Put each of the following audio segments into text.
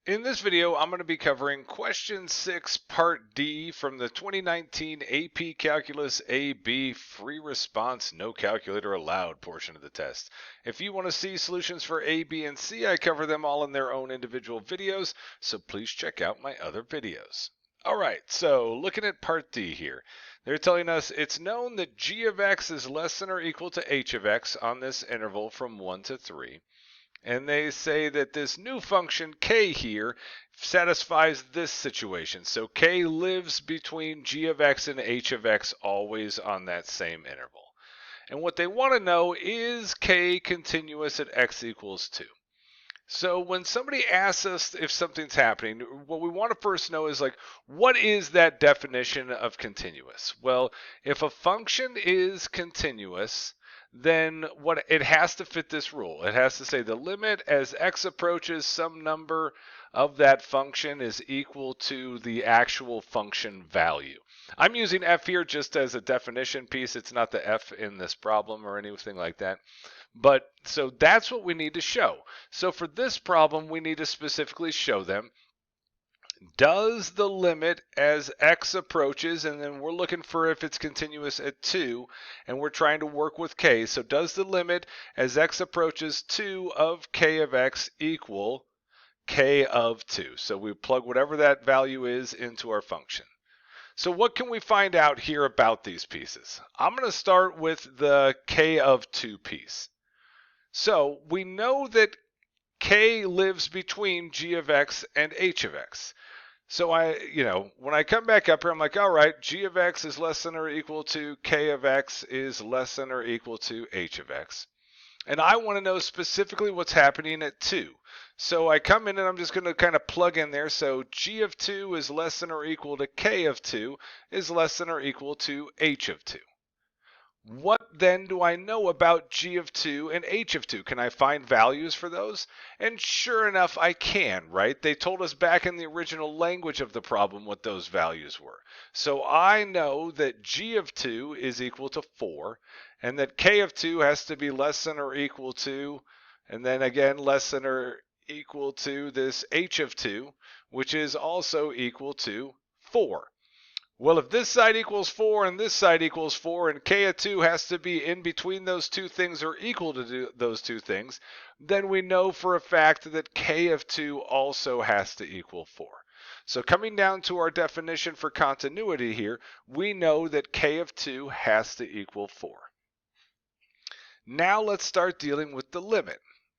In this video, I'm going to be covering question 6, part D from the 2019 AP Calculus AB free response, no calculator allowed portion of the test. If you want to see solutions for A, B, and C, I cover them all in their own individual videos, so please check out my other videos. All right, so looking at part D here, they're telling us it's known that g of x is less than or equal to h of x on this interval from 1 to 3. And they say that this new function k here satisfies this situation. So k lives between g of x and h of x always on that same interval. And what they want to know is k continuous at x equals 2. So when somebody asks us if something's happening, what we want to first know is what is that definition of continuous? Well, if a function is continuous, then what it has to fit this rule. It has to say the limit as x approaches some number of that function is equal to the actual function value. I'm using f here just as a definition piece. It's not the f in this problem or anything like that. But so that's what we need to show. So for this problem, we need to specifically show them, does the limit as x approaches, and then we're looking for if it's continuous at 2, and we're trying to work with k. So does the limit as x approaches 2 of k of x equal k of 2? So we plug whatever that value is into our function. So what can we find out here about these pieces? I'm going to start with the k of 2 piece. So we know that k lives between g of x and h of x. So when I come back up here, I'm like, all right, g of x is less than or equal to k of x is less than or equal to h of x. And I want to know specifically what's happening at 2. So I come in and I'm just going to kind of plug in there. So g of 2 is less than or equal to k of 2 is less than or equal to h of 2. What then do I know about g of 2 and h of 2? Can I find values for those? And sure enough, I can, right? They told us back in the original language of the problem what those values were. So I know that g of 2 is equal to 4, and that k of 2 has to be less than or equal to, and then again less than or equal to this h of 2, which is also equal to 4. Well, if this side equals 4 and this side equals 4 and k of 2 has to be in between those two things or equal to those two things, then we know for a fact that k of 2 also has to equal 4. So coming down to our definition for continuity here, we know that k of 2 has to equal 4. Now let's start dealing with the limit.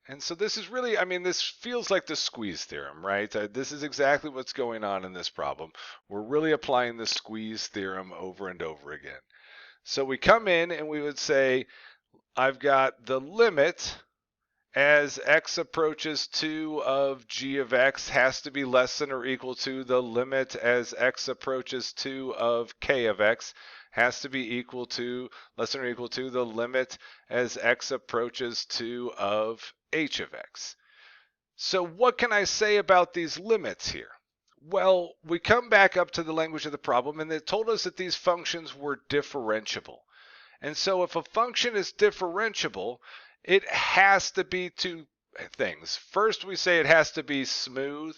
And so this is really, this feels like the squeeze theorem, right? This is exactly what's going on in this problem. We're really applying the squeeze theorem over and over again. So we come in and we would say, I've got the limit as x approaches 2 of g of x has to be less than or equal to the limit as x approaches 2 of k of x has to be equal to, less than or equal to the limit as x approaches 2 of h of x. So what can I say about these limits here? Well, we come back up to the language of the problem, and it told us that these functions were differentiable. And so if a function is differentiable, it has to be two things. First, we say it has to be smooth,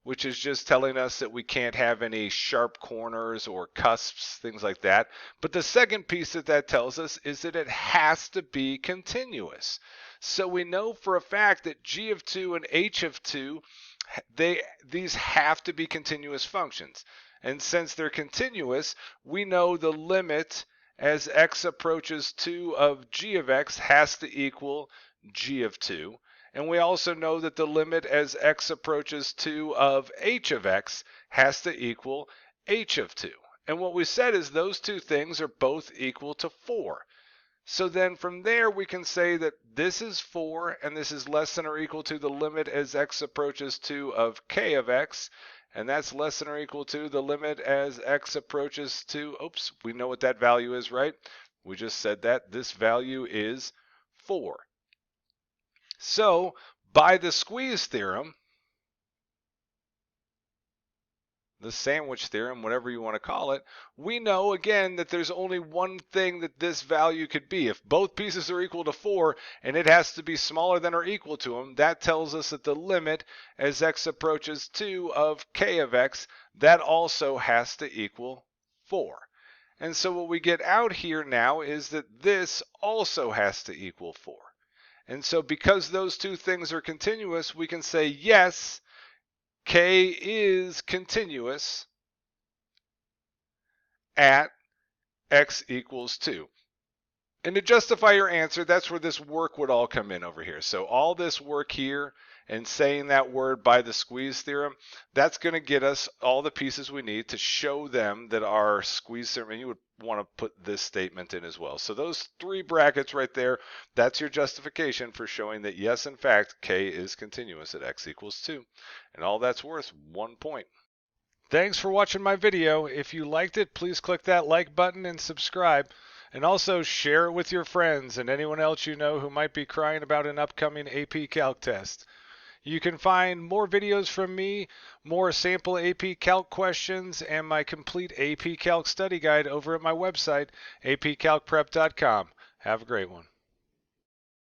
which is just telling us that we can't have any sharp corners or cusps, things like that. But the second piece that tells us is that it has to be continuous. So we know for a fact that g of 2 and h of 2, these have to be continuous functions. And since they're continuous, we know the limit as x approaches 2 of g of x has to equal g of 2. And we also know that the limit as x approaches 2 of h of x has to equal h of 2. And what we said is those two things are both equal to 4. So then from there we can say that this is 4 and this is less than or equal to the limit as x approaches 2 of k of x, and that's less than or equal to the limit as x approaches to, we know what that value is, right? We just said that this value is 4. So by the squeeze theorem, the sandwich theorem, whatever you want to call it, we know again that there's only one thing that this value could be. If both pieces are equal to 4 and it has to be smaller than or equal to them, that tells us that the limit as x approaches 2 of k of x, that also has to equal 4. And so what we get out here now is that this also has to equal 4. And so because those two things are continuous, we can say yes, k is continuous at x equals 2. And to justify your answer, that's where this work would all come in over here. So all this work here and saying that word by the squeeze theorem, that's going to get us all the pieces we need to show them that our squeeze theorem, and you would want to put this statement in as well. So those 3 brackets right there, that's your justification for showing that yes, in fact, k is continuous at x equals 2. And all that's worth 1 point. Thanks for watching my video. If you liked it, please click that like button and subscribe. And also share it with your friends and anyone else you know who might be crying about an upcoming AP Calc test. You can find more videos from me, more sample AP Calc questions, and my complete AP Calc study guide over at my website, apcalcprep.com. Have a great one.